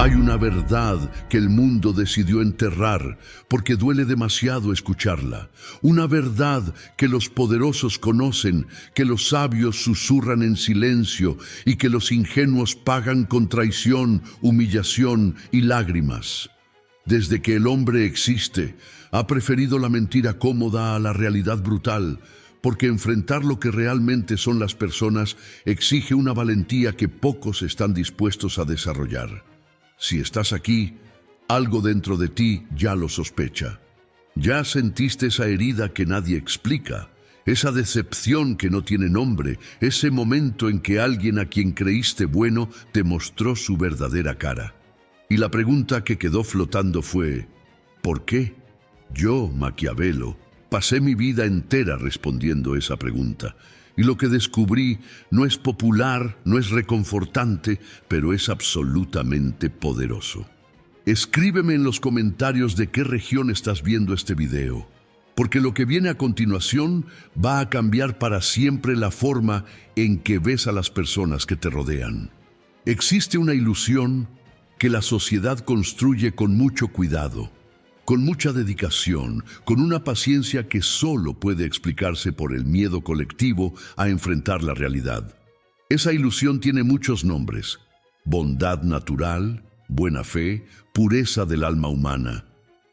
Hay una verdad que el mundo decidió enterrar porque duele demasiado escucharla. Una verdad que los poderosos conocen, que los sabios susurran en silencio y que los ingenuos pagan con traición, humillación y lágrimas. Desde que el hombre existe, ha preferido la mentira cómoda a la realidad brutal, porque enfrentar lo que realmente son las personas exige una valentía que pocos están dispuestos a desarrollar. Si estás aquí, algo dentro de ti ya lo sospecha. Ya sentiste esa herida que nadie explica, esa decepción que no tiene nombre, ese momento en que alguien a quien creíste bueno te mostró su verdadera cara. Y la pregunta que quedó flotando fue, ¿por qué? Yo, Maquiavelo, pasé mi vida entera respondiendo esa pregunta. Y lo que descubrí no es popular, no es reconfortante, pero es absolutamente poderoso. Escríbeme en los comentarios de qué región estás viendo este video, porque lo que viene a continuación va a cambiar para siempre la forma en que ves a las personas que te rodean. Existe una ilusión que la sociedad construye con mucho cuidado, con mucha dedicación, con una paciencia que solo puede explicarse por el miedo colectivo a enfrentar la realidad. Esa ilusión tiene muchos nombres: bondad natural, buena fe, pureza del alma humana.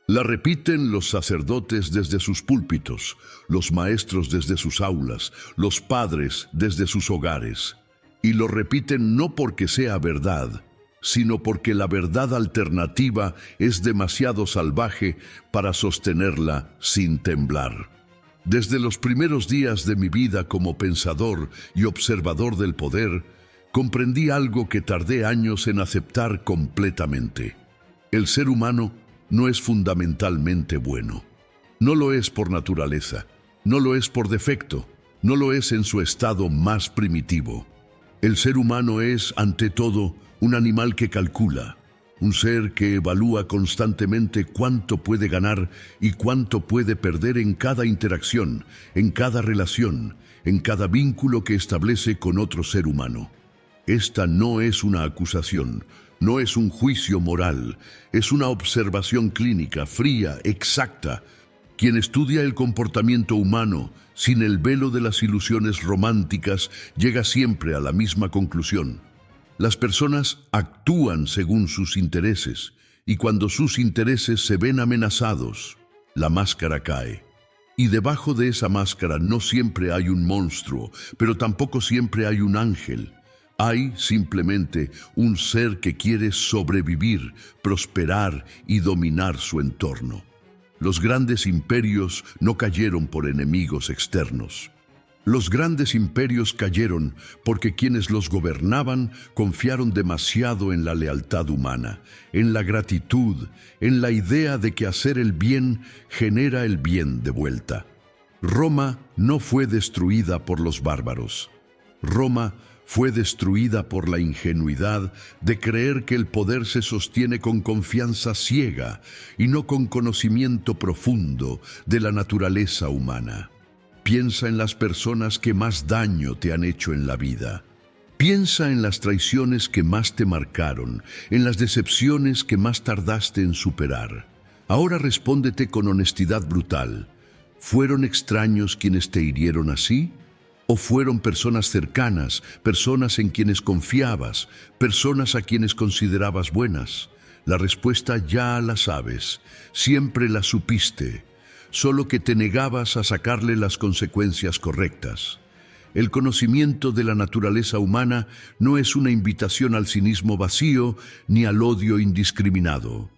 La repiten los sacerdotes desde sus púlpitos, los maestros desde sus aulas, los padres desde sus hogares. Y lo repiten no porque sea verdad, sino porque la verdad alternativa es demasiado salvaje para sostenerla sin temblar. Desde los primeros días de mi vida como pensador y observador del poder, comprendí algo que tardé años en aceptar completamente. El ser humano no es fundamentalmente bueno. No lo es por naturaleza, no lo es por defecto, no lo es en su estado más primitivo. El ser humano es, ante todo, un animal que calcula, un ser que evalúa constantemente cuánto puede ganar y cuánto puede perder en cada interacción, en cada relación, en cada vínculo que establece con otro ser humano. Esta no es una acusación, no es un juicio moral, es una observación clínica, fría, exacta. Quien estudia el comportamiento humano sin el velo de las ilusiones románticas llega siempre a la misma conclusión. Las personas actúan según sus intereses, y cuando sus intereses se ven amenazados, la máscara cae. Y debajo de esa máscara no siempre hay un monstruo, pero tampoco siempre hay un ángel. Hay simplemente un ser que quiere sobrevivir, prosperar y dominar su entorno. Los grandes imperios no cayeron por enemigos externos. Los grandes imperios cayeron porque quienes los gobernaban confiaron demasiado en la lealtad humana, en la gratitud, en la idea de que hacer el bien genera el bien de vuelta. Roma no fue destruida por los bárbaros. Roma fue destruida por la ingenuidad de creer que el poder se sostiene con confianza ciega y no con conocimiento profundo de la naturaleza humana. Piensa en las personas que más daño te han hecho en la vida. Piensa en las traiciones que más te marcaron, en las decepciones que más tardaste en superar. Ahora respóndete con honestidad brutal. ¿Fueron extraños quienes te hirieron así? ¿O fueron personas cercanas, personas en quienes confiabas, personas a quienes considerabas buenas? La respuesta ya la sabes, siempre la supiste, solo que te negabas a sacarle las consecuencias correctas. El conocimiento de la naturaleza humana no es una invitación al cinismo vacío ni al odio indiscriminado.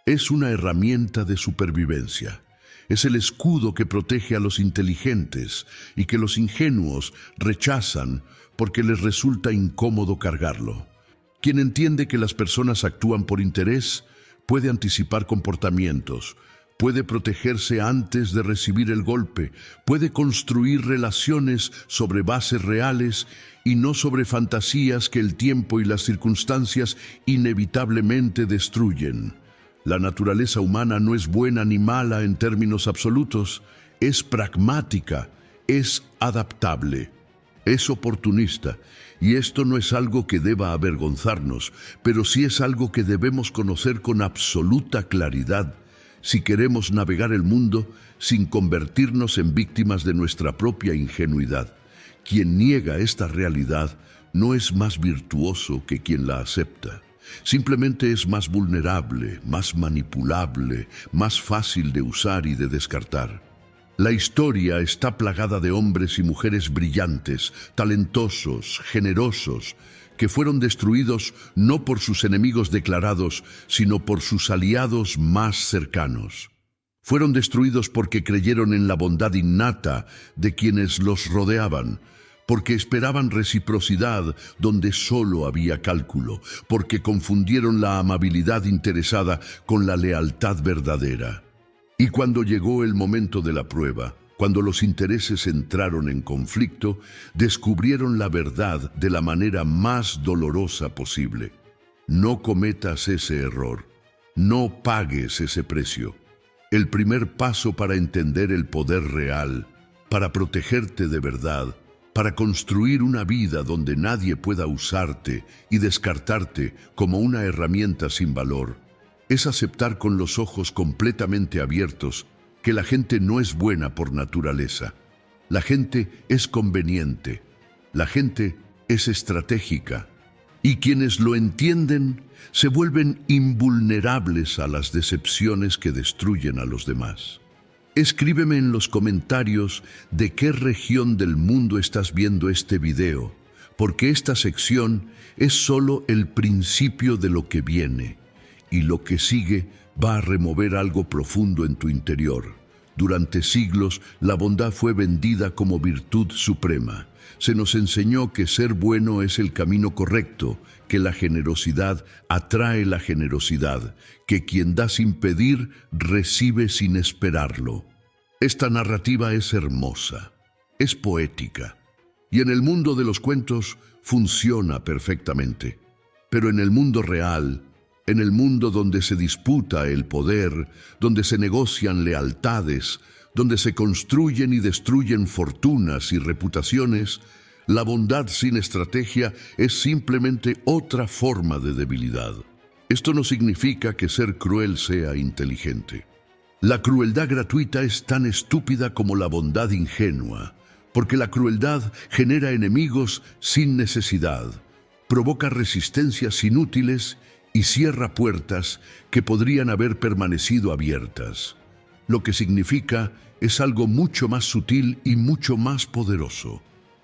Es una herramienta de supervivencia. Es el escudo que protege a los inteligentes y que los ingenuos rechazan porque les resulta incómodo cargarlo. Quien entiende que las personas actúan por interés puede anticipar comportamientos, puede protegerse antes de recibir el golpe, puede construir relaciones sobre bases reales y no sobre fantasías que el tiempo y las circunstancias inevitablemente destruyen. La naturaleza humana no es buena ni mala en términos absolutos, es pragmática, es adaptable. Es oportunista, y esto no es algo que deba avergonzarnos, pero sí es algo que debemos conocer con absoluta claridad si queremos navegar el mundo sin convertirnos en víctimas de nuestra propia ingenuidad. Quien niega esta realidad no es más virtuoso que quien la acepta. Simplemente es más vulnerable, más manipulable, más fácil de usar y de descartar. La historia está plagada de hombres y mujeres brillantes, talentosos, generosos, que fueron destruidos no por sus enemigos declarados, sino por sus aliados más cercanos. Fueron destruidos porque creyeron en la bondad innata de quienes los rodeaban, porque esperaban reciprocidad donde solo había cálculo, porque confundieron la amabilidad interesada con la lealtad verdadera. Y cuando llegó el momento de la prueba, cuando los intereses entraron en conflicto, descubrieron la verdad de la manera más dolorosa posible. No cometas ese error, no pagues ese precio. El primer paso para entender el poder real, para protegerte de verdad, para construir una vida donde nadie pueda usarte y descartarte como una herramienta sin valor, es aceptar con los ojos completamente abiertos que la gente no es buena por naturaleza. La gente es conveniente, la gente es estratégica, y quienes lo entienden se vuelven invulnerables a las decepciones que destruyen a los demás. Escríbeme en los comentarios de qué región del mundo estás viendo este video, porque esta sección es solo el principio de lo que viene, y lo que sigue va a remover algo profundo en tu interior. Durante siglos, la bondad fue vendida como virtud suprema. Se nos enseñó que ser bueno es el camino correcto, que la generosidad atrae la generosidad, que quien da sin pedir, recibe sin esperarlo. Esta narrativa es hermosa, es poética, y en el mundo de los cuentos funciona perfectamente. Pero en el mundo real, en el mundo donde se disputa el poder, donde se negocian lealtades, donde se construyen y destruyen fortunas y reputaciones, la bondad sin estrategia es simplemente otra forma de debilidad. Esto no significa que ser cruel sea inteligente. La crueldad gratuita es tan estúpida como la bondad ingenua, porque la crueldad genera enemigos sin necesidad, provoca resistencias inútiles y cierra puertas que podrían haber permanecido abiertas. Lo que significa es algo mucho más sutil y mucho más poderoso.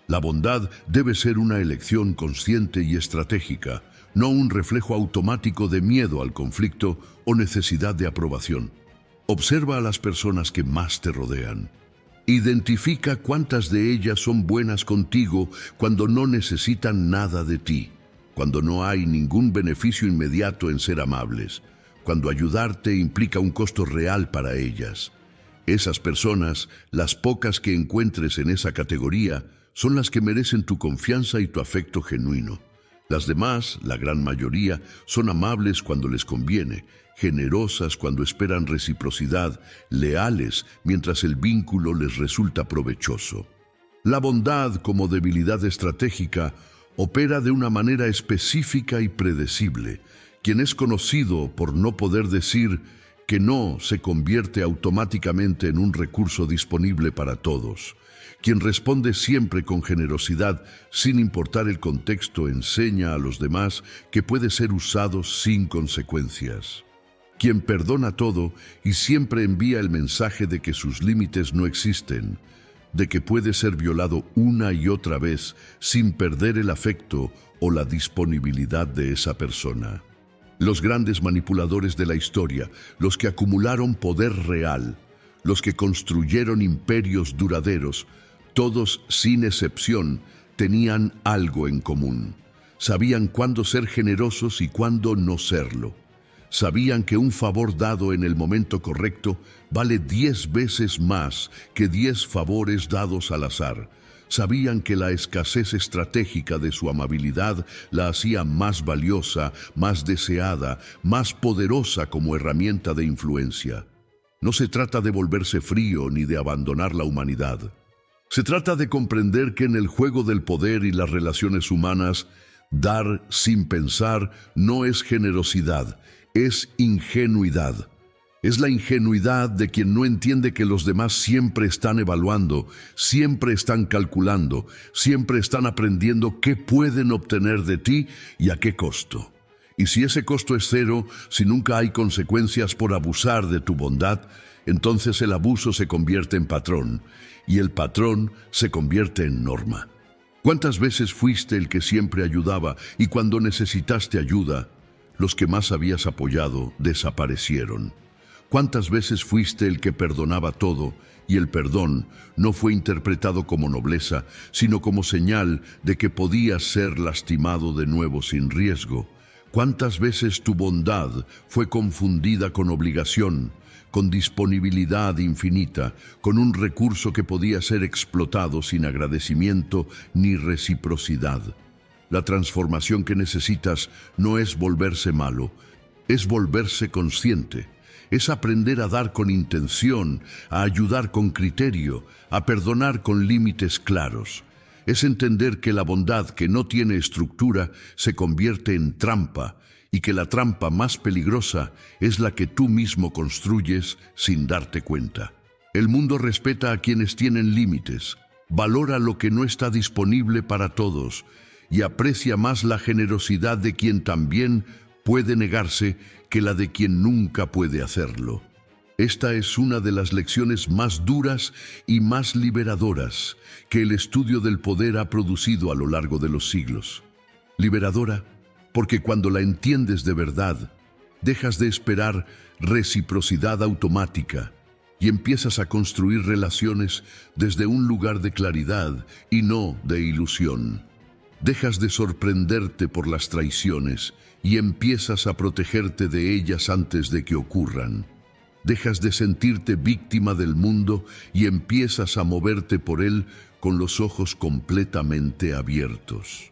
La bondad debe ser una elección consciente y estratégica, no un reflejo automático de miedo al conflicto o necesidad de aprobación. Observa a las personas que más te rodean. Identifica cuántas de ellas son buenas contigo cuando no necesitan nada de ti, cuando no hay ningún beneficio inmediato en ser amables, cuando ayudarte implica un costo real para ellas. Esas personas, las pocas que encuentres en esa categoría, son las que merecen tu confianza y tu afecto genuino. Las demás, la gran mayoría, son amables cuando les conviene, generosas cuando esperan reciprocidad, leales mientras el vínculo les resulta provechoso. La bondad, como debilidad estratégica, opera de una manera específica y predecible. Quien es conocido por no poder decir que no se convierte automáticamente en un recurso disponible para todos. Quien responde siempre con generosidad, sin importar el contexto, enseña a los demás que puede ser usado sin consecuencias. Quien perdona todo y siempre envía el mensaje de que sus límites no existen, de que puede ser violado una y otra vez sin perder el afecto o la disponibilidad de esa persona. Los grandes manipuladores de la historia, los que acumularon poder real, los que construyeron imperios duraderos, todos sin excepción tenían algo en común. Sabían cuándo ser generosos y cuándo no serlo. Sabían que un favor dado en el momento correcto vale 10 veces más que 10 favores dados al azar. Sabían que la escasez estratégica de su amabilidad la hacía más valiosa, más deseada, más poderosa como herramienta de influencia. No se trata de volverse frío ni de abandonar la humanidad. Se trata de comprender que en el juego del poder y las relaciones humanas, dar sin pensar no es generosidad, es ingenuidad. Es la ingenuidad de quien no entiende que los demás siempre están evaluando, siempre están calculando, siempre están aprendiendo qué pueden obtener de ti y a qué costo. Y si ese costo es cero, si nunca hay consecuencias por abusar de tu bondad, entonces el abuso se convierte en patrón y el patrón se convierte en norma. ¿Cuántas veces fuiste el que siempre ayudaba y cuando necesitaste ayuda, los que más habías apoyado desaparecieron? ¿Cuántas veces fuiste el que perdonaba todo y el perdón no fue interpretado como nobleza, sino como señal de que podías ser lastimado de nuevo sin riesgo? ¿Cuántas veces tu bondad fue confundida con obligación, con disponibilidad infinita, con un recurso que podía ser explotado sin agradecimiento ni reciprocidad? La transformación que necesitas no es volverse malo, es volverse consciente. Es aprender a dar con intención, a ayudar con criterio, a perdonar con límites claros. Es entender que la bondad que no tiene estructura se convierte en trampa y que la trampa más peligrosa es la que tú mismo construyes sin darte cuenta. El mundo respeta a quienes tienen límites, valora lo que no está disponible para todos y aprecia más la generosidad de quien también puede negarse que la de quien nunca puede hacerlo. Esta es una de las lecciones más duras y más liberadoras que el estudio del poder ha producido a lo largo de los siglos. Liberadora, porque cuando la entiendes de verdad, dejas de esperar reciprocidad automática y empiezas a construir relaciones desde un lugar de claridad y no de ilusión. Dejas de sorprenderte por las traiciones y empiezas a protegerte de ellas antes de que ocurran. Dejas de sentirte víctima del mundo y empiezas a moverte por él con los ojos completamente abiertos.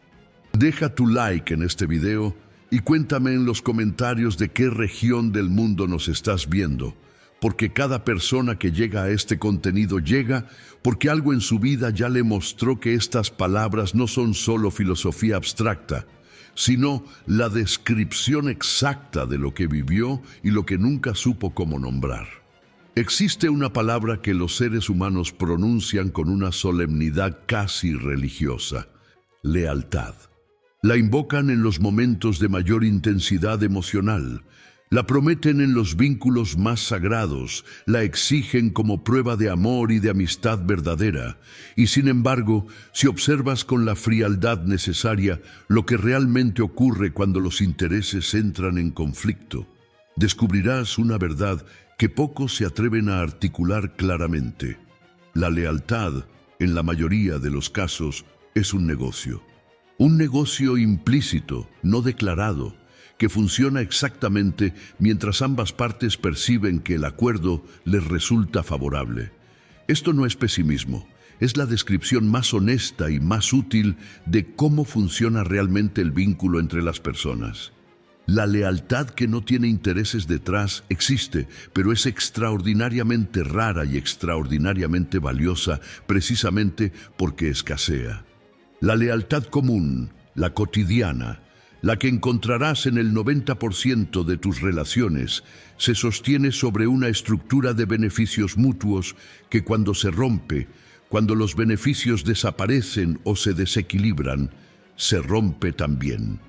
Deja tu like en este video y cuéntame en los comentarios de qué región del mundo nos estás viendo, porque cada persona que llega a este contenido llega porque algo en su vida ya le mostró que estas palabras no son solo filosofía abstracta, sino la descripción exacta de lo que vivió y lo que nunca supo cómo nombrar. Existe una palabra que los seres humanos pronuncian con una solemnidad casi religiosa: lealtad. La invocan en los momentos de mayor intensidad emocional, la prometen en los vínculos más sagrados, la exigen como prueba de amor y de amistad verdadera. Y sin embargo, si observas con la frialdad necesaria lo que realmente ocurre cuando los intereses entran en conflicto, descubrirás una verdad que pocos se atreven a articular claramente. La lealtad, en la mayoría de los casos, es un negocio. Un negocio implícito, no declarado, que funciona exactamente mientras ambas partes perciben que el acuerdo les resulta favorable. Esto no es pesimismo, es la descripción más honesta y más útil de cómo funciona realmente el vínculo entre las personas. La lealtad que no tiene intereses detrás existe, pero es extraordinariamente rara y extraordinariamente valiosa precisamente porque escasea. La lealtad común, la cotidiana, la que encontrarás en el 90% de tus relaciones, se sostiene sobre una estructura de beneficios mutuos que cuando se rompe, cuando los beneficios desaparecen o se desequilibran, se rompe también.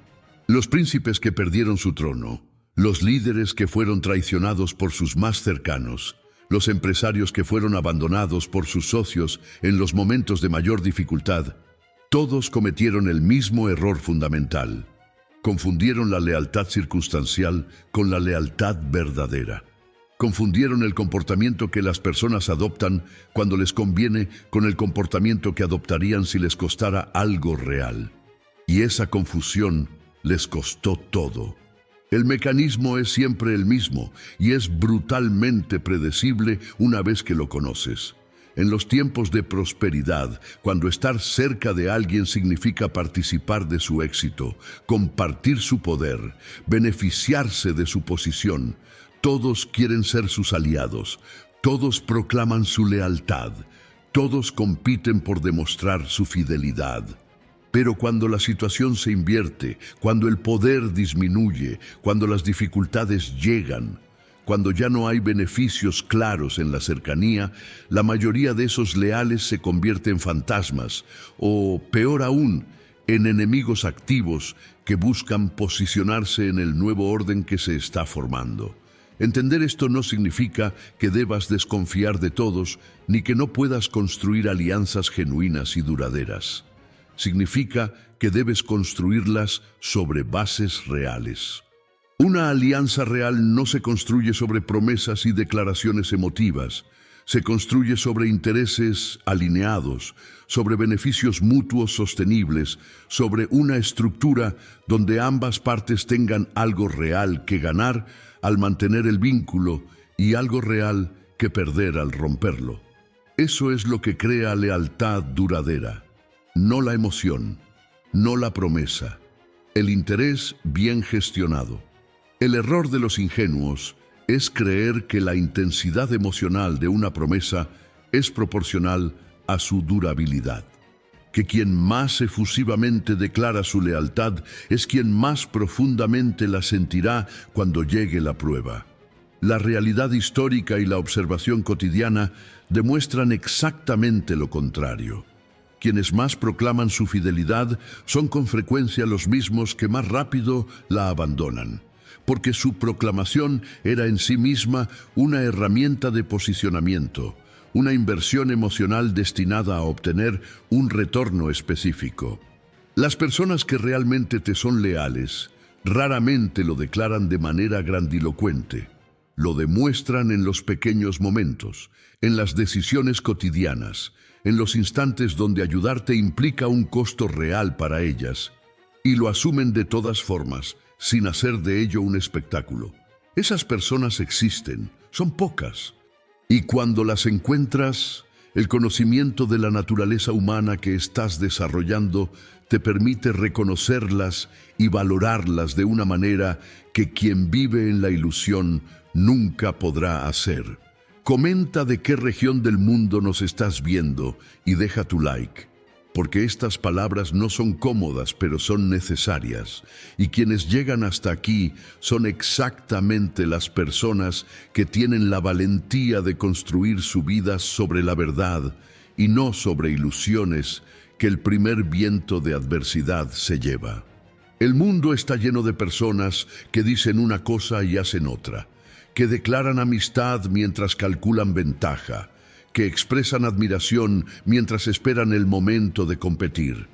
Los príncipes que perdieron su trono, los líderes que fueron traicionados por sus más cercanos, los empresarios que fueron abandonados por sus socios en los momentos de mayor dificultad, todos cometieron el mismo error fundamental. Confundieron la lealtad circunstancial con la lealtad verdadera. Confundieron el comportamiento que las personas adoptan cuando les conviene con el comportamiento que adoptarían si les costara algo real. Y esa confusión les costó todo. El mecanismo es siempre el mismo y es brutalmente predecible una vez que lo conoces. En los tiempos de prosperidad, cuando estar cerca de alguien significa participar de su éxito, compartir su poder, beneficiarse de su posición, todos quieren ser sus aliados, todos proclaman su lealtad, Todos compiten por demostrar su fidelidad. Pero cuando la situación se invierte, cuando el poder disminuye, cuando las dificultades llegan, cuando ya no hay beneficios claros en la cercanía, la mayoría de esos leales se convierte en fantasmas o, peor aún, en enemigos activos que buscan posicionarse en el nuevo orden que se está formando. Entender esto no significa que debas desconfiar de todos ni que no puedas construir alianzas genuinas y duraderas. Significa que debes construirlas sobre bases reales. Una alianza real no se construye sobre promesas y declaraciones emotivas. Se construye sobre intereses alineados, sobre beneficios mutuos sostenibles, sobre una estructura donde ambas partes tengan algo real que ganar al mantener el vínculo y algo real que perder al romperlo. Eso es lo que crea lealtad duradera. No la emoción, no la promesa, el interés bien gestionado. El error de los ingenuos es creer que la intensidad emocional de una promesa es proporcional a su durabilidad, que quien más efusivamente declara su lealtad es quien más profundamente la sentirá cuando llegue la prueba. La realidad histórica y la observación cotidiana demuestran exactamente lo contrario. Quienes más proclaman su fidelidad son con frecuencia los mismos que más rápido la abandonan, porque su proclamación era en sí misma una herramienta de posicionamiento, una inversión emocional destinada a obtener un retorno específico. Las personas que realmente te son leales raramente lo declaran de manera grandilocuente. Lo demuestran en los pequeños momentos, en las decisiones cotidianas, en los instantes donde ayudarte implica un costo real para ellas, y lo asumen de todas formas, sin hacer de ello un espectáculo. Esas personas existen, son pocas. Y cuando las encuentras, el conocimiento de la naturaleza humana que estás desarrollando te permite reconocerlas y valorarlas de una manera que quien vive en la ilusión nunca podrá hacer. Comenta de qué región del mundo nos estás viendo y deja tu like, porque estas palabras no son cómodas, pero son necesarias, y quienes llegan hasta aquí son exactamente las personas que tienen la valentía de construir su vida sobre la verdad y no sobre ilusiones que el primer viento de adversidad se lleva. El mundo está lleno de personas que dicen una cosa y hacen otra, que declaran amistad mientras calculan ventaja, que expresan admiración mientras esperan el momento de competir,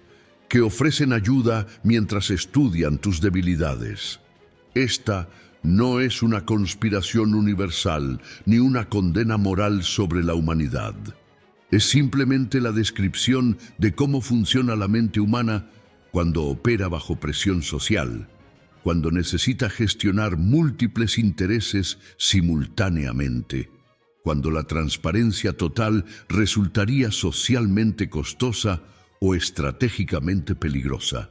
que ofrecen ayuda mientras estudian tus debilidades. Esta no es una conspiración universal ni una condena moral sobre la humanidad. Es simplemente la descripción de cómo funciona la mente humana cuando opera bajo presión social, cuando necesita gestionar múltiples intereses simultáneamente, cuando la transparencia total resultaría socialmente costosa o estratégicamente peligrosa.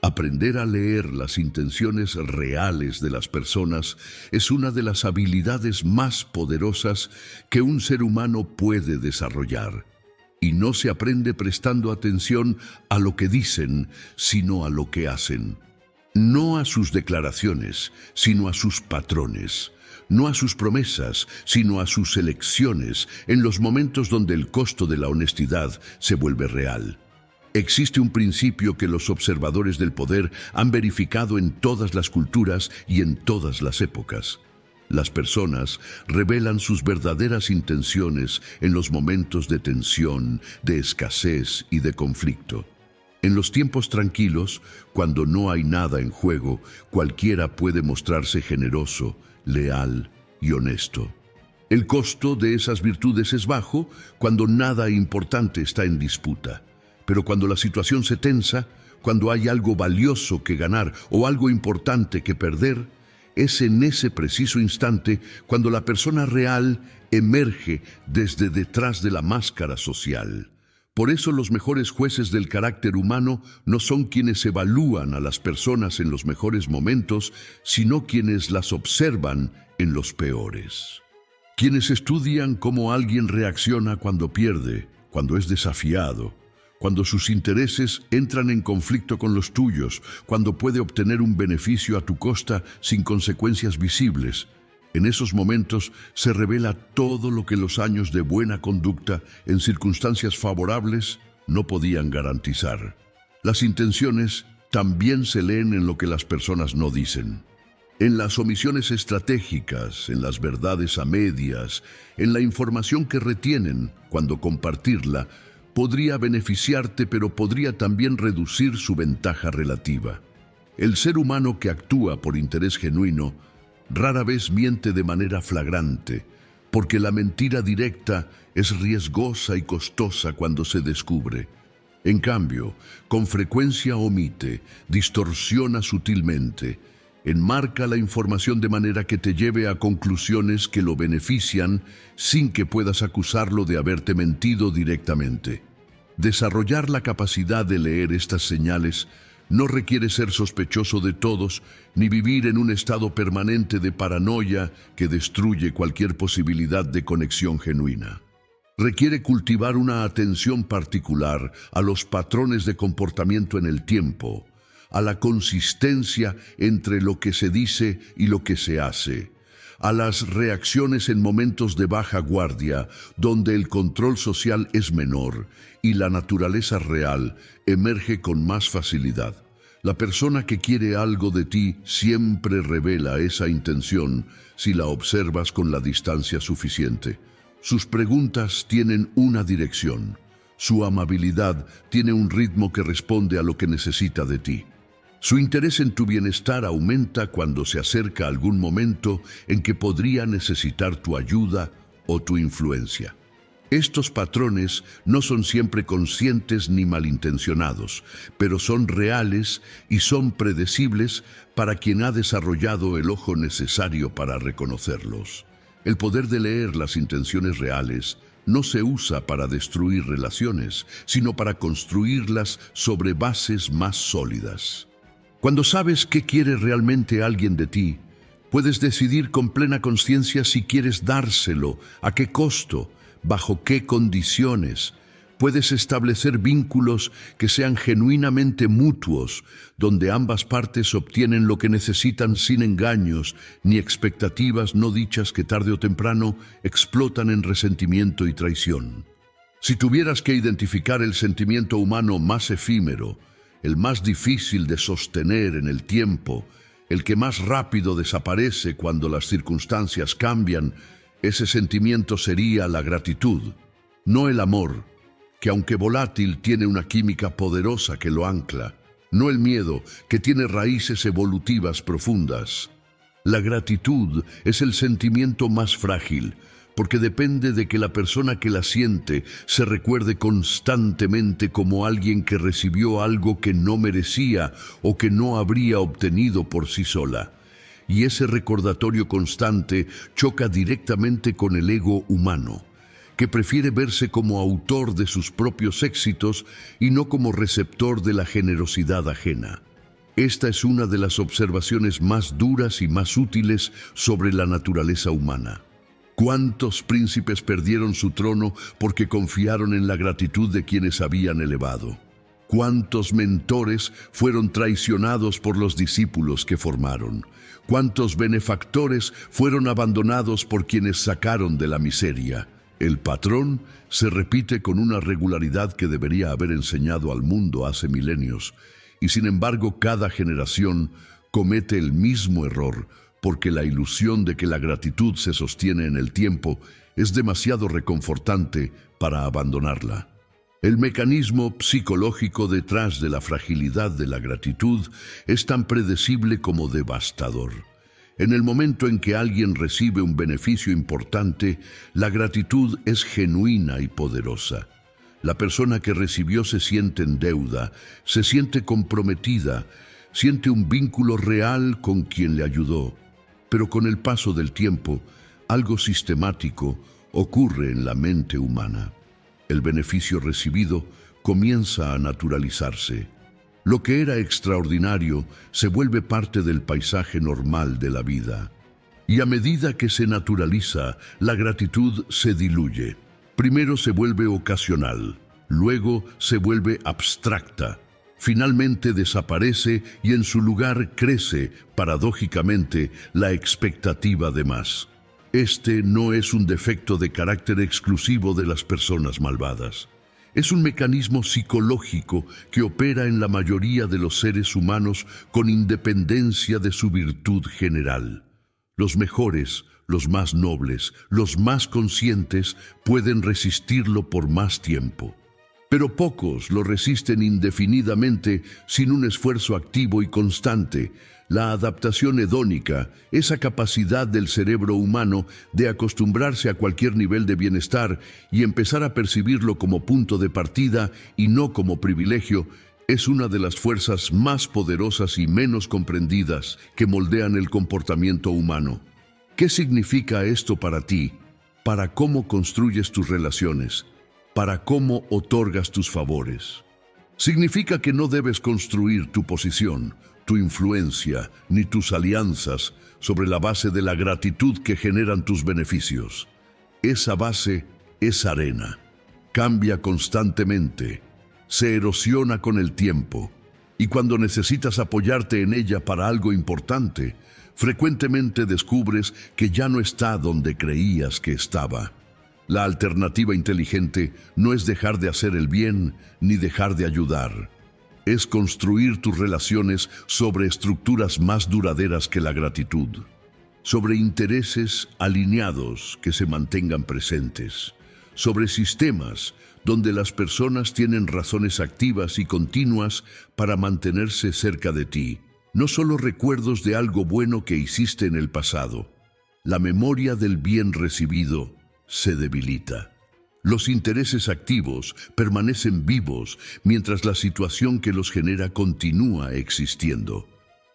Aprender a leer las intenciones reales de las personas es una de las habilidades más poderosas que un ser humano puede desarrollar. Y no se aprende prestando atención a lo que dicen, sino a lo que hacen. No a sus declaraciones, sino a sus patrones. No a sus promesas, sino a sus elecciones, en los momentos donde el costo de la honestidad se vuelve real. Existe un principio que los observadores del poder han verificado en todas las culturas y en todas las épocas. Las personas revelan sus verdaderas intenciones en los momentos de tensión, de escasez y de conflicto. En los tiempos tranquilos, cuando no hay nada en juego, cualquiera puede mostrarse generoso, leal y honesto. El costo de esas virtudes es bajo cuando nada importante está en disputa. Pero cuando la situación se tensa, cuando hay algo valioso que ganar o algo importante que perder, es en ese preciso instante cuando la persona real emerge desde detrás de la máscara social. Por eso los mejores jueces del carácter humano no son quienes evalúan a las personas en los mejores momentos, sino quienes las observan en los peores. Quienes estudian cómo alguien reacciona cuando pierde, cuando es desafiado, cuando sus intereses entran en conflicto con los tuyos, cuando puede obtener un beneficio a tu costa sin consecuencias visibles. En esos momentos se revela todo lo que los años de buena conducta en circunstancias favorables no podían garantizar. Las intenciones también se leen en lo que las personas no dicen. En las omisiones estratégicas, en las verdades a medias, en la información que retienen cuando compartirla, podría beneficiarte, pero podría también reducir su ventaja relativa. El ser humano que actúa por interés genuino rara vez miente de manera flagrante, porque la mentira directa es riesgosa y costosa cuando se descubre. En cambio, con frecuencia omite, distorsiona sutilmente, enmarca la información de manera que te lleve a conclusiones que lo benefician sin que puedas acusarlo de haberte mentido directamente. Desarrollar la capacidad de leer estas señales no requiere ser sospechoso de todos ni vivir en un estado permanente de paranoia que destruye cualquier posibilidad de conexión genuina. Requiere cultivar una atención particular a los patrones de comportamiento en el tiempo, a la consistencia entre lo que se dice y lo que se hace, a las reacciones en momentos de baja guardia, donde el control social es menor y la naturaleza real emerge con más facilidad. La persona que quiere algo de ti siempre revela esa intención si la observas con la distancia suficiente. Sus preguntas tienen una dirección. Su amabilidad tiene un ritmo que responde a lo que necesita de ti. Su interés en tu bienestar aumenta cuando se acerca algún momento en que podría necesitar tu ayuda o tu influencia. Estos patrones no son siempre conscientes ni malintencionados, pero son reales y son predecibles para quien ha desarrollado el ojo necesario para reconocerlos. El poder de leer las intenciones reales no se usa para destruir relaciones, sino para construirlas sobre bases más sólidas. Cuando sabes qué quiere realmente alguien de ti, puedes decidir con plena conciencia si quieres dárselo, a qué costo, bajo qué condiciones. Puedes establecer vínculos que sean genuinamente mutuos, donde ambas partes obtienen lo que necesitan sin engaños ni expectativas no dichas que tarde o temprano explotan en resentimiento y traición. Si tuvieras que identificar el sentimiento humano más efímero, el más difícil de sostener en el tiempo, el que más rápido desaparece cuando las circunstancias cambian, ese sentimiento sería la gratitud, no el amor, que aunque volátil tiene una química poderosa que lo ancla, no el miedo, que tiene raíces evolutivas profundas. La gratitud es el sentimiento más frágil, porque depende de que la persona que la siente se recuerde constantemente como alguien que recibió algo que no merecía o que no habría obtenido por sí sola. Y ese recordatorio constante choca directamente con el ego humano, que prefiere verse como autor de sus propios éxitos y no como receptor de la generosidad ajena. Esta es una de las observaciones más duras y más útiles sobre la naturaleza humana. ¿Cuántos príncipes perdieron su trono porque confiaron en la gratitud de quienes habían elevado? ¿Cuántos mentores fueron traicionados por los discípulos que formaron? ¿Cuántos benefactores fueron abandonados por quienes sacaron de la miseria? El patrón se repite con una regularidad que debería haber enseñado al mundo hace milenios, y sin embargo cada generación comete el mismo error, porque la ilusión de que la gratitud se sostiene en el tiempo es demasiado reconfortante para abandonarla. El mecanismo psicológico detrás de la fragilidad de la gratitud es tan predecible como devastador. En el momento en que alguien recibe un beneficio importante, la gratitud es genuina y poderosa. La persona que recibió se siente en deuda, se siente comprometida, siente un vínculo real con quien le ayudó. Pero con el paso del tiempo, algo sistemático ocurre en la mente humana. El beneficio recibido comienza a naturalizarse. Lo que era extraordinario se vuelve parte del paisaje normal de la vida. Y a medida que se naturaliza, la gratitud se diluye. Primero se vuelve ocasional, luego se vuelve abstracta, finalmente desaparece y en su lugar crece, paradójicamente, la expectativa de más. Este no es un defecto de carácter exclusivo de las personas malvadas. Es un mecanismo psicológico que opera en la mayoría de los seres humanos con independencia de su virtud general. Los mejores, los más nobles, los más conscientes pueden resistirlo por más tiempo. Pero pocos lo resisten indefinidamente sin un esfuerzo activo y constante. La adaptación hedónica, esa capacidad del cerebro humano de acostumbrarse a cualquier nivel de bienestar y empezar a percibirlo como punto de partida y no como privilegio, es una de las fuerzas más poderosas y menos comprendidas que moldean el comportamiento humano. ¿Qué significa esto para ti? ¿Para cómo construyes tus relaciones? ¿Para cómo otorgas tus favores? Significa que no debes construir tu posición, tu influencia, ni tus alianzas sobre la base de la gratitud que generan tus beneficios. Esa base es arena. Cambia constantemente, se erosiona con el tiempo, y cuando necesitas apoyarte en ella para algo importante, frecuentemente descubres que ya no está donde creías que estaba. La alternativa inteligente no es dejar de hacer el bien ni dejar de ayudar. Es construir tus relaciones sobre estructuras más duraderas que la gratitud, sobre intereses alineados que se mantengan presentes, sobre sistemas donde las personas tienen razones activas y continuas para mantenerse cerca de ti, no solo recuerdos de algo bueno que hiciste en el pasado. La memoria del bien recibido se debilita. Los intereses activos permanecen vivos mientras la situación que los genera continúa existiendo.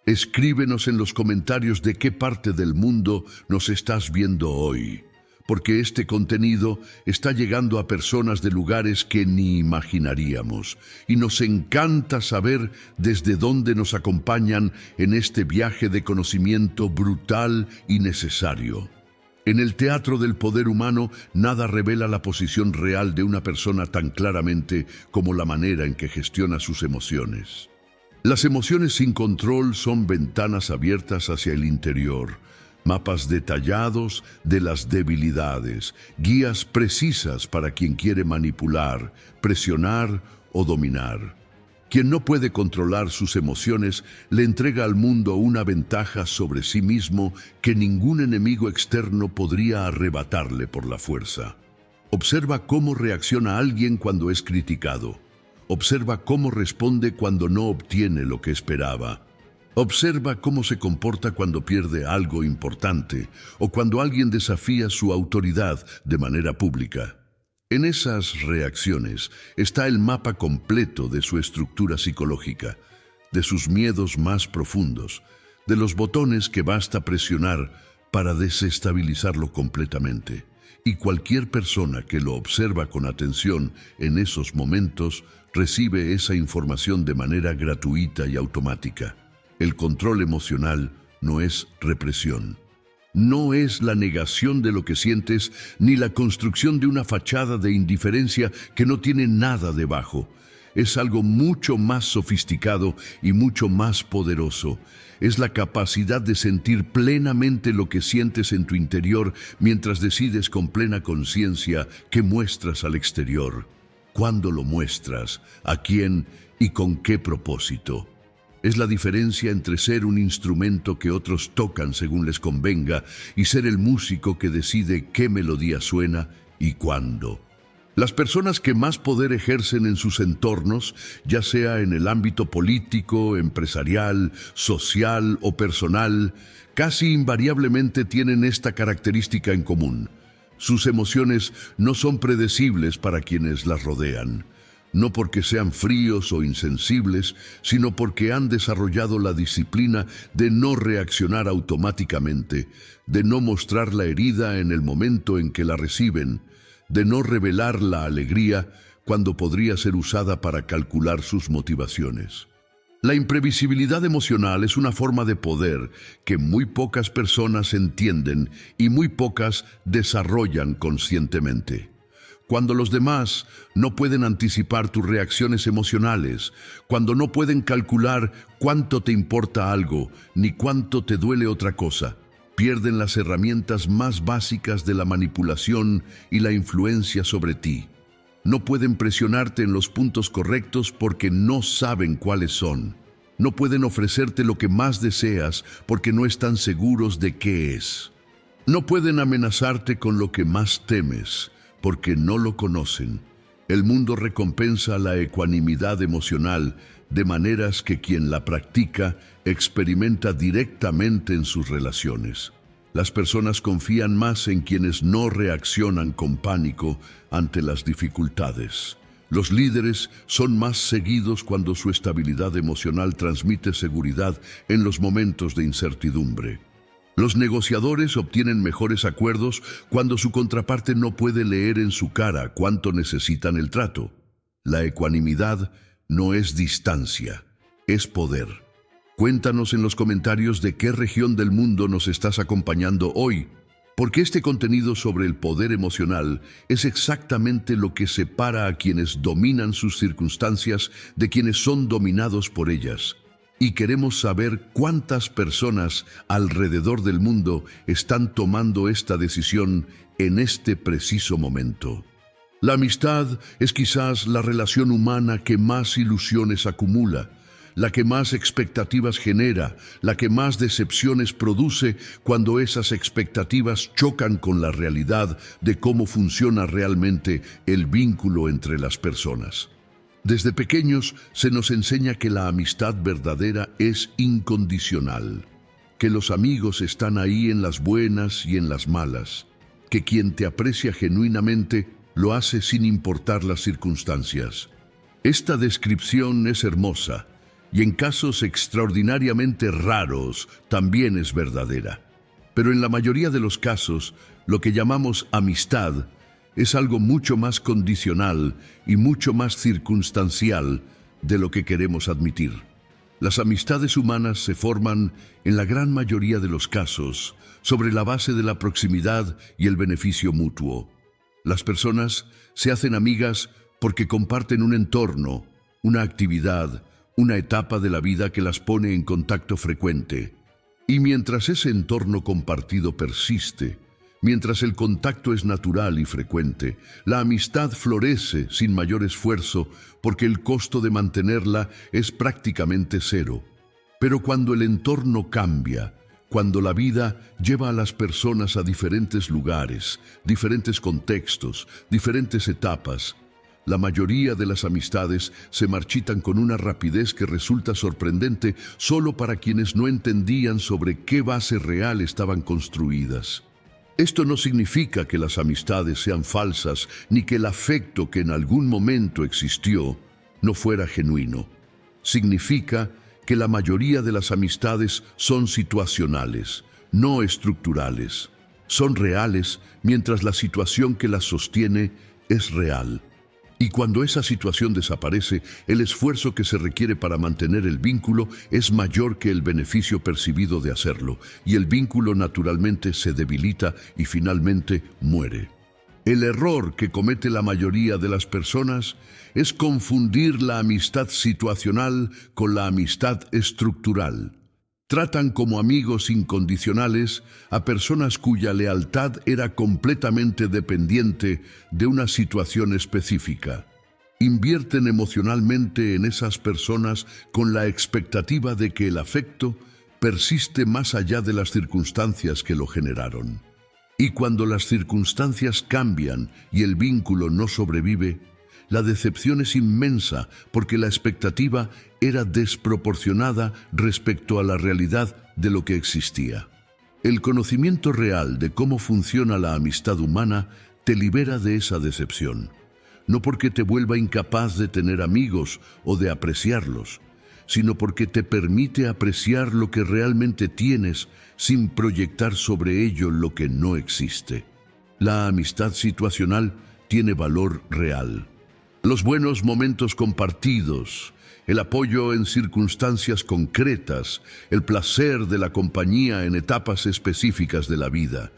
Escríbenos en los comentarios de qué parte del mundo nos estás viendo hoy, porque este contenido está llegando a personas de lugares que ni imaginaríamos, y nos encanta saber desde dónde nos acompañan en este viaje de conocimiento brutal y necesario. En el teatro del poder humano, nada revela la posición real de una persona tan claramente como la manera en que gestiona sus emociones. Las emociones sin control son ventanas abiertas hacia el interior, mapas detallados de las debilidades, guías precisas para quien quiere manipular, presionar o dominar. Quien no puede controlar sus emociones le entrega al mundo una ventaja sobre sí mismo que ningún enemigo externo podría arrebatarle por la fuerza. Observa cómo reacciona alguien cuando es criticado. Observa cómo responde cuando no obtiene lo que esperaba. Observa cómo se comporta cuando pierde algo importante o cuando alguien desafía su autoridad de manera pública. En esas reacciones está el mapa completo de su estructura psicológica, de sus miedos más profundos, de los botones que basta presionar para desestabilizarlo completamente. Y cualquier persona que lo observa con atención en esos momentos recibe esa información de manera gratuita y automática. El control emocional no es represión. No es la negación de lo que sientes ni la construcción de una fachada de indiferencia que no tiene nada debajo. Es algo mucho más sofisticado y mucho más poderoso. Es la capacidad de sentir plenamente lo que sientes en tu interior mientras decides con plena conciencia qué muestras al exterior, cuándo lo muestras, a quién y con qué propósito. Es la diferencia entre ser un instrumento que otros tocan según les convenga y ser el músico que decide qué melodía suena y cuándo. Las personas que más poder ejercen en sus entornos, ya sea en el ámbito político, empresarial, social o personal, casi invariablemente tienen esta característica en común. Sus emociones no son predecibles para quienes las rodean. No porque sean fríos o insensibles, sino porque han desarrollado la disciplina de no reaccionar automáticamente, de no mostrar la herida en el momento en que la reciben, de no revelar la alegría cuando podría ser usada para calcular sus motivaciones. La imprevisibilidad emocional es una forma de poder que muy pocas personas entienden y muy pocas desarrollan conscientemente. Cuando los demás no pueden anticipar tus reacciones emocionales, cuando no pueden calcular cuánto te importa algo, ni cuánto te duele otra cosa, pierden las herramientas más básicas de la manipulación y la influencia sobre ti. No pueden presionarte en los puntos correctos porque no saben cuáles son. No pueden ofrecerte lo que más deseas porque no están seguros de qué es. No pueden amenazarte con lo que más temes porque no lo conocen. El mundo recompensa la ecuanimidad emocional de maneras que quien la practica experimenta directamente en sus relaciones. Las personas confían más en quienes no reaccionan con pánico ante las dificultades. Los líderes son más seguidos cuando su estabilidad emocional transmite seguridad en los momentos de incertidumbre. Los negociadores obtienen mejores acuerdos cuando su contraparte no puede leer en su cara cuánto necesitan el trato. La ecuanimidad no es distancia, es poder. Cuéntanos en los comentarios de qué región del mundo nos estás acompañando hoy, porque este contenido sobre el poder emocional es exactamente lo que separa a quienes dominan sus circunstancias de quienes son dominados por ellas. Y queremos saber cuántas personas alrededor del mundo están tomando esta decisión en este preciso momento. La amistad es quizás la relación humana que más ilusiones acumula, la que más expectativas genera, la que más decepciones produce cuando esas expectativas chocan con la realidad de cómo funciona realmente el vínculo entre las personas. Desde pequeños se nos enseña que la amistad verdadera es incondicional, que los amigos están ahí en las buenas y en las malas, que quien te aprecia genuinamente lo hace sin importar las circunstancias. Esta descripción es hermosa y en casos extraordinariamente raros también es verdadera. Pero en la mayoría de los casos, lo que llamamos amistad es algo mucho más condicional y mucho más circunstancial de lo que queremos admitir. Las amistades humanas se forman, en la gran mayoría de los casos, sobre la base de la proximidad y el beneficio mutuo. Las personas se hacen amigas porque comparten un entorno, una actividad, una etapa de la vida que las pone en contacto frecuente. Y mientras ese entorno compartido persiste, mientras el contacto es natural y frecuente, la amistad florece sin mayor esfuerzo porque el costo de mantenerla es prácticamente cero. Pero cuando el entorno cambia, cuando la vida lleva a las personas a diferentes lugares, diferentes contextos, diferentes etapas, la mayoría de las amistades se marchitan con una rapidez que resulta sorprendente solo para quienes no entendían sobre qué base real estaban construidas. Esto no significa que las amistades sean falsas, ni que el afecto que en algún momento existió no fuera genuino. Significa que la mayoría de las amistades son situacionales, no estructurales. Son reales mientras la situación que las sostiene es real. Y cuando esa situación desaparece, el esfuerzo que se requiere para mantener el vínculo es mayor que el beneficio percibido de hacerlo, y el vínculo naturalmente se debilita y finalmente muere. El error que comete la mayoría de las personas es confundir la amistad situacional con la amistad estructural. Tratan como amigos incondicionales a personas cuya lealtad era completamente dependiente de una situación específica. Invierten emocionalmente en esas personas con la expectativa de que el afecto persiste más allá de las circunstancias que lo generaron. Y cuando las circunstancias cambian y el vínculo no sobrevive, la decepción es inmensa porque la expectativa era desproporcionada respecto a la realidad de lo que existía. El conocimiento real de cómo funciona la amistad humana te libera de esa decepción, no porque te vuelva incapaz de tener amigos o de apreciarlos, sino porque te permite apreciar lo que realmente tienes sin proyectar sobre ello lo que no existe. La amistad situacional tiene valor real. Los buenos momentos compartidos, el apoyo en circunstancias concretas, el placer de la compañía en etapas específicas de la vida,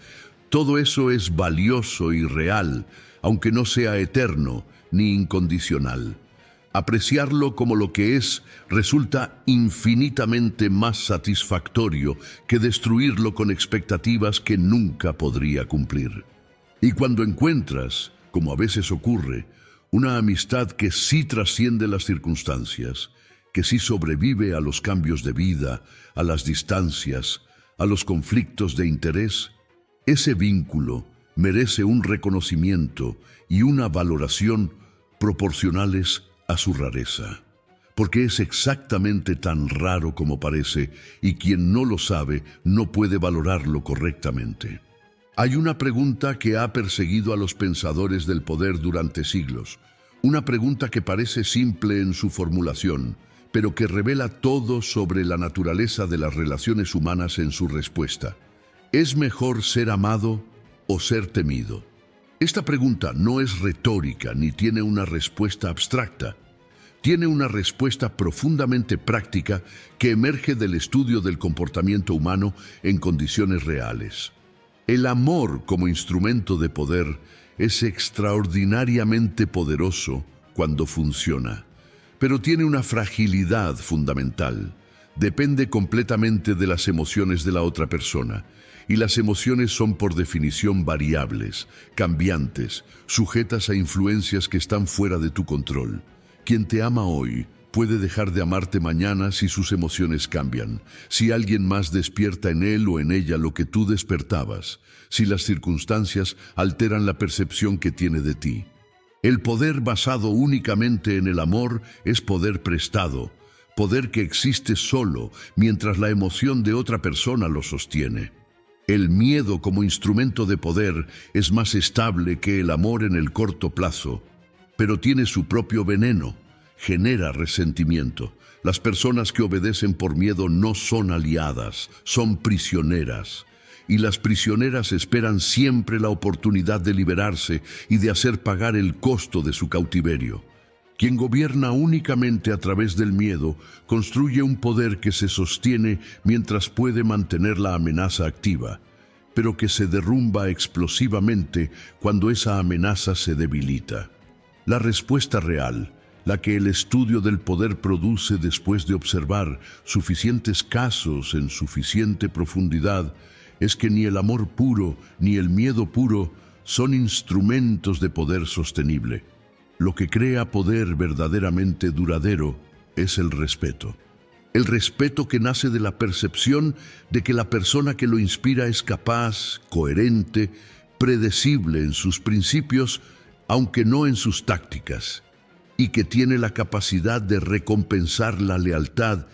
todo eso es valioso y real, aunque no sea eterno ni incondicional. Apreciarlo como lo que es resulta infinitamente más satisfactorio que destruirlo con expectativas que nunca podría cumplir. Y cuando encuentras, como a veces ocurre, una amistad que sí trasciende las circunstancias, que sí sobrevive a los cambios de vida, a las distancias, a los conflictos de interés, ese vínculo merece un reconocimiento y una valoración proporcionales a su rareza, porque es exactamente tan raro como parece, y quien no lo sabe no puede valorarlo correctamente. Hay una pregunta que ha perseguido a los pensadores del poder durante siglos, una pregunta que parece simple en su formulación, pero que revela todo sobre la naturaleza de las relaciones humanas en su respuesta. ¿Es mejor ser amado o ser temido? Esta pregunta no es retórica ni tiene una respuesta abstracta. Tiene una respuesta profundamente práctica que emerge del estudio del comportamiento humano en condiciones reales. El amor como instrumento de poder es extraordinariamente poderoso cuando funciona, pero tiene una fragilidad fundamental. Depende completamente de las emociones de la otra persona, y las emociones son por definición variables, cambiantes, sujetas a influencias que están fuera de tu control. Quien te ama hoy puede dejar de amarte mañana si sus emociones cambian, si alguien más despierta en él o en ella lo que tú despertabas, si las circunstancias alteran la percepción que tiene de ti. El poder basado únicamente en el amor es poder prestado, poder que existe solo mientras la emoción de otra persona lo sostiene. El miedo como instrumento de poder es más estable que el amor en el corto plazo, pero tiene su propio veneno, genera resentimiento. Las personas que obedecen por miedo no son aliadas, son prisioneras. Y las prisioneras esperan siempre la oportunidad de liberarse y de hacer pagar el costo de su cautiverio. Quien gobierna únicamente a través del miedo construye un poder que se sostiene mientras puede mantener la amenaza activa, pero que se derrumba explosivamente cuando esa amenaza se debilita. La respuesta real, la que el estudio del poder produce después de observar suficientes casos en suficiente profundidad, es que ni el amor puro ni el miedo puro son instrumentos de poder sostenible. Lo que crea poder verdaderamente duradero es el respeto. El respeto que nace de la percepción de que la persona que lo inspira es capaz, coherente, predecible en sus principios, aunque no en sus tácticas, y que tiene la capacidad de recompensar la lealtad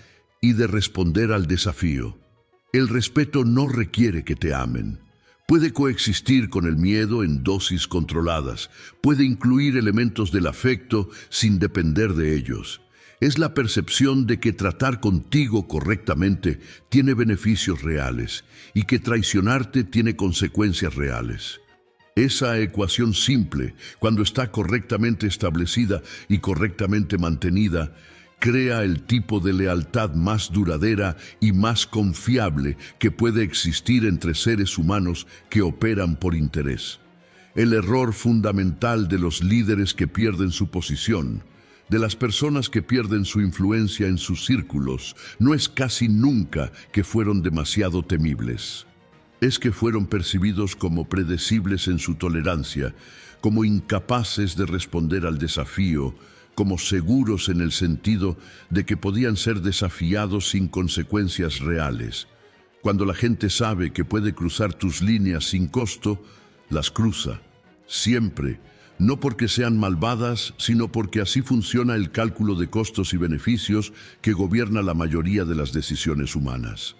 y de responder al desafío. El respeto no requiere que te amen. Puede coexistir con el miedo en dosis controladas, puede incluir elementos del afecto sin depender de ellos. Es la percepción de que tratar contigo correctamente tiene beneficios reales y que traicionarte tiene consecuencias reales. Esa ecuación simple, cuando está correctamente establecida y correctamente mantenida, crea el tipo de lealtad más duradera y más confiable que puede existir entre seres humanos que operan por interés. El error fundamental de los líderes que pierden su posición, de las personas que pierden su influencia en sus círculos, no es casi nunca que fueron demasiado temibles. Es que fueron percibidos como predecibles en su tolerancia, como incapaces de responder al desafío, como seguros en el sentido de que podían ser desafiados sin consecuencias reales. Cuando la gente sabe que puede cruzar tus líneas sin costo, las cruza. Siempre, no porque sean malvadas, sino porque así funciona el cálculo de costos y beneficios que gobierna la mayoría de las decisiones humanas.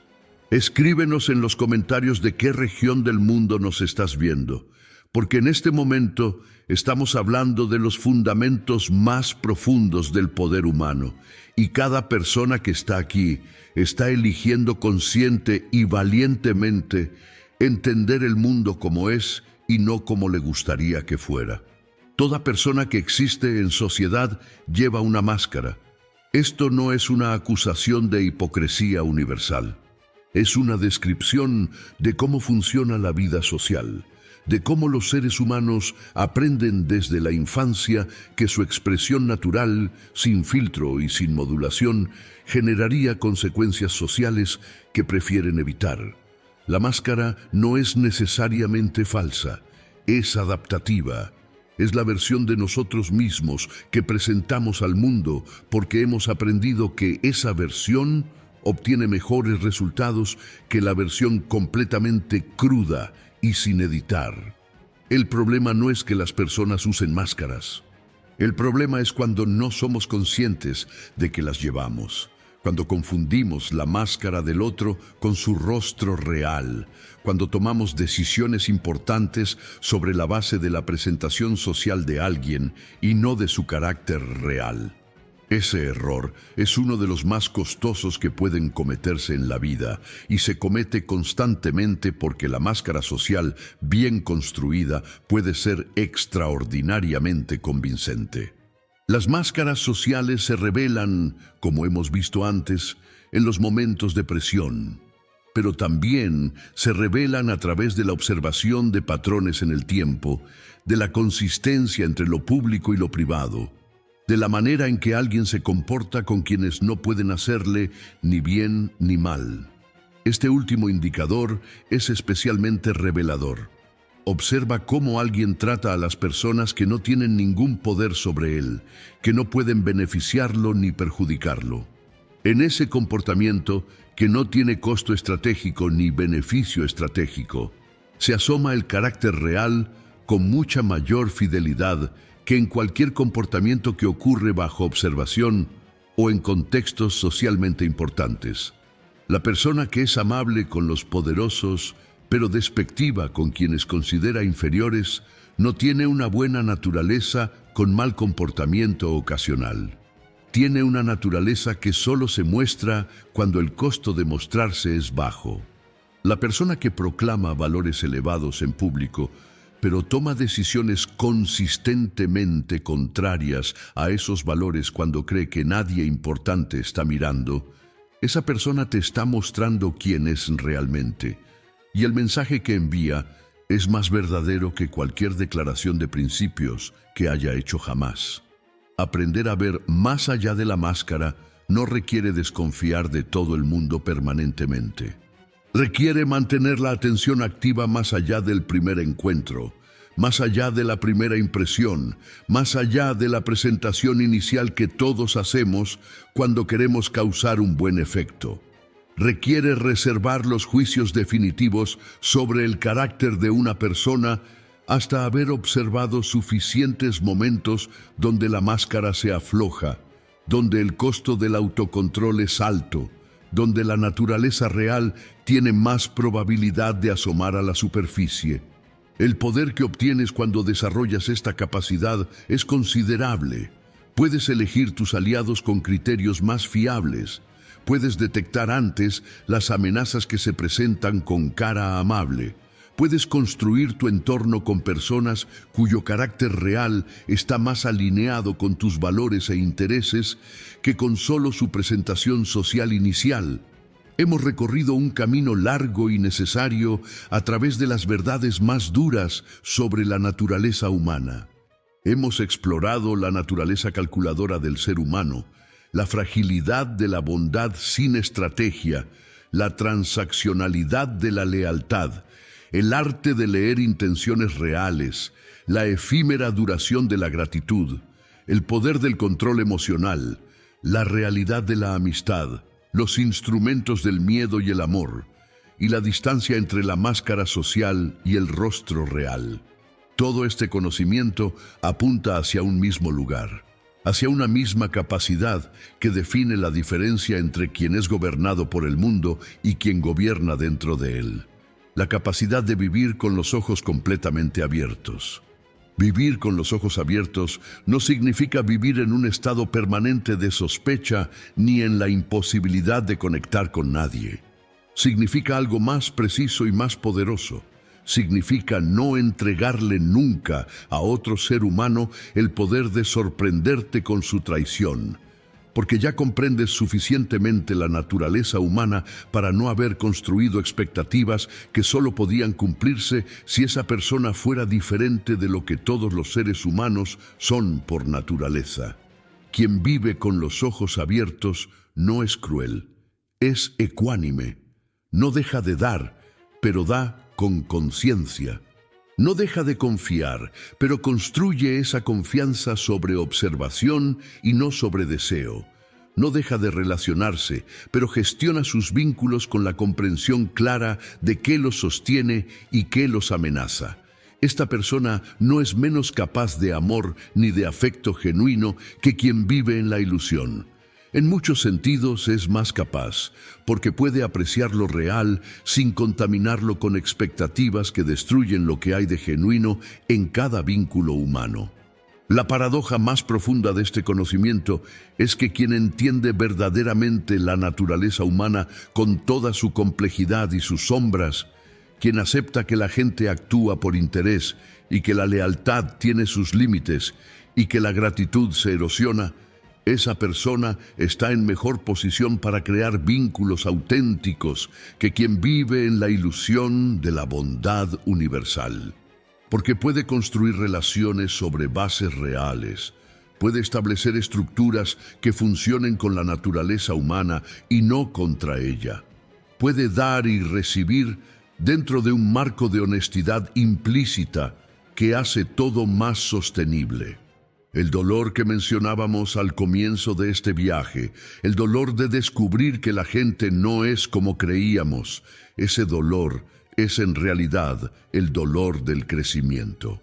Escríbenos en los comentarios de qué región del mundo nos estás viendo, porque en este momento estamos hablando de los fundamentos más profundos del poder humano, y cada persona que está aquí está eligiendo consciente y valientemente entender el mundo como es y no como le gustaría que fuera. Toda persona que existe en sociedad lleva una máscara. Esto no es una acusación de hipocresía universal. Es una descripción de cómo funciona la vida social, de cómo los seres humanos aprenden desde la infancia que su expresión natural, sin filtro y sin modulación, generaría consecuencias sociales que prefieren evitar. La máscara no es necesariamente falsa, es adaptativa. Es la versión de nosotros mismos que presentamos al mundo porque hemos aprendido que esa versión obtiene mejores resultados que la versión completamente cruda y sin editar. El problema no es que las personas usen máscaras. El problema es cuando no somos conscientes de que las llevamos, cuando confundimos la máscara del otro con su rostro real, cuando tomamos decisiones importantes sobre la base de la presentación social de alguien y no de su carácter real. Ese error es uno de los más costosos que pueden cometerse en la vida y se comete constantemente porque la máscara social bien construida puede ser extraordinariamente convincente. Las máscaras sociales se revelan, como hemos visto antes, en los momentos de presión, pero también se revelan a través de la observación de patrones en el tiempo, de la consistencia entre lo público y lo privado, de la manera en que alguien se comporta con quienes no pueden hacerle ni bien ni mal. Este último indicador es especialmente revelador. Observa cómo alguien trata a las personas que no tienen ningún poder sobre él, que no pueden beneficiarlo ni perjudicarlo. En ese comportamiento, que no tiene costo estratégico ni beneficio estratégico, se asoma el carácter real con mucha mayor fidelidad que en cualquier comportamiento que ocurre bajo observación o en contextos socialmente importantes. La persona que es amable con los poderosos, pero despectiva con quienes considera inferiores, no tiene una buena naturaleza con mal comportamiento ocasional. Tiene una naturaleza que solo se muestra cuando el costo de mostrarse es bajo. La persona que proclama valores elevados en público, pero toma decisiones consistentemente contrarias a esos valores cuando cree que nadie importante está mirando, esa persona te está mostrando quién es realmente. Y el mensaje que envía es más verdadero que cualquier declaración de principios que haya hecho jamás. Aprender a ver más allá de la máscara no requiere desconfiar de todo el mundo permanentemente. Requiere mantener la atención activa más allá del primer encuentro, más allá de la primera impresión, más allá de la presentación inicial que todos hacemos cuando queremos causar un buen efecto. Requiere reservar los juicios definitivos sobre el carácter de una persona hasta haber observado suficientes momentos donde la máscara se afloja, donde el costo del autocontrol es alto, donde la naturaleza real tiene más probabilidad de asomar a la superficie. El poder que obtienes cuando desarrollas esta capacidad es considerable. Puedes elegir tus aliados con criterios más fiables. Puedes detectar antes las amenazas que se presentan con cara amable. Puedes construir tu entorno con personas cuyo carácter real está más alineado con tus valores e intereses que con solo su presentación social inicial. Hemos recorrido un camino largo y necesario a través de las verdades más duras sobre la naturaleza humana. Hemos explorado la naturaleza calculadora del ser humano, la fragilidad de la bondad sin estrategia, la transaccionalidad de la lealtad, el arte de leer intenciones reales, la efímera duración de la gratitud, el poder del control emocional, la realidad de la amistad, los instrumentos del miedo y el amor, y la distancia entre la máscara social y el rostro real. Todo este conocimiento apunta hacia un mismo lugar, hacia una misma capacidad que define la diferencia entre quien es gobernado por el mundo y quien gobierna dentro de él. La capacidad de vivir con los ojos completamente abiertos. Vivir con los ojos abiertos no significa vivir en un estado permanente de sospecha ni en la imposibilidad de conectar con nadie. Significa algo más preciso y más poderoso. Significa no entregarle nunca a otro ser humano el poder de sorprenderte con su traición. porque ya comprendes suficientemente la naturaleza humana para no haber construido expectativas que solo podían cumplirse si esa persona fuera diferente de lo que todos los seres humanos son por naturaleza. Quien vive con los ojos abiertos no es cruel, es ecuánime. No deja de dar, pero da con conciencia. No deja de confiar, pero construye esa confianza sobre observación y no sobre deseo. No deja de relacionarse, pero gestiona sus vínculos con la comprensión clara de qué los sostiene y qué los amenaza. Esta persona no es menos capaz de amor ni de afecto genuino que quien vive en la ilusión. En muchos sentidos es más capaz, porque puede apreciar lo real sin contaminarlo con expectativas que destruyen lo que hay de genuino en cada vínculo humano. La paradoja más profunda de este conocimiento es que quien entiende verdaderamente la naturaleza humana con toda su complejidad y sus sombras, quien acepta que la gente actúa por interés y que la lealtad tiene sus límites y que la gratitud se erosiona, esa persona está en mejor posición para crear vínculos auténticos que quien vive en la ilusión de la bondad universal. Porque puede construir relaciones sobre bases reales, puede establecer estructuras que funcionen con la naturaleza humana y no contra ella. Puede dar y recibir dentro de un marco de honestidad implícita que hace todo más sostenible. El dolor que mencionábamos al comienzo de este viaje, el dolor de descubrir que la gente no es como creíamos, ese dolor es en realidad el dolor del crecimiento.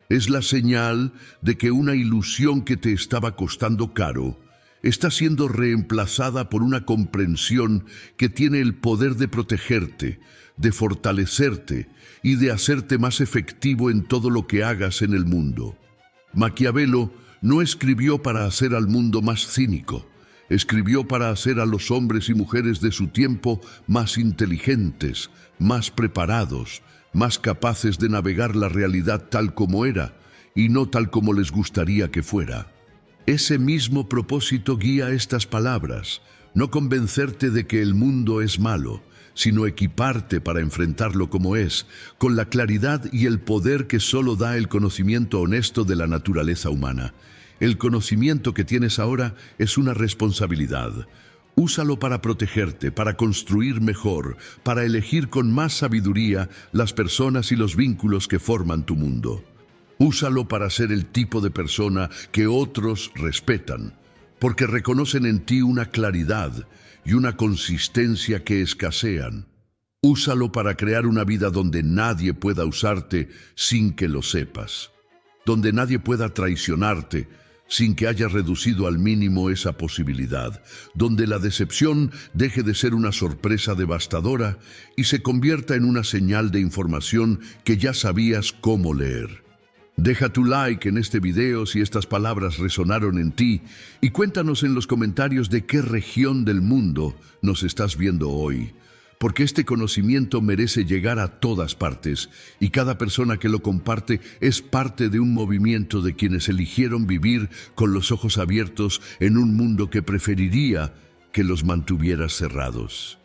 Es la señal de que una ilusión que te estaba costando caro está siendo reemplazada por una comprensión que tiene el poder de protegerte, de fortalecerte y de hacerte más efectivo en todo lo que hagas en el mundo. Maquiavelo no escribió para hacer al mundo más cínico, escribió para hacer a los hombres y mujeres de su tiempo más inteligentes, más preparados, más capaces de navegar la realidad tal como era y no tal como les gustaría que fuera. Ese mismo propósito guía estas palabras, no convencerte de que el mundo es malo, sino equiparte para enfrentarlo como es, con la claridad y el poder que solo da el conocimiento honesto de la naturaleza humana. El conocimiento que tienes ahora es una responsabilidad. Úsalo para protegerte, para construir mejor, para elegir con más sabiduría las personas y los vínculos que forman tu mundo. Úsalo para ser el tipo de persona que otros respetan, porque reconocen en ti una claridad y una consistencia que escasean. Úsalo para crear una vida donde nadie pueda usarte sin que lo sepas, donde nadie pueda traicionarte sin que hayas reducido al mínimo esa posibilidad, donde la decepción deje de ser una sorpresa devastadora y se convierta en una señal de información que ya sabías cómo leer. Deja tu like en este video si estas palabras resonaron en ti y cuéntanos en los comentarios de qué región del mundo nos estás viendo hoy, porque este conocimiento merece llegar a todas partes y cada persona que lo comparte es parte de un movimiento de quienes eligieron vivir con los ojos abiertos en un mundo que preferiría que los mantuvieras cerrados.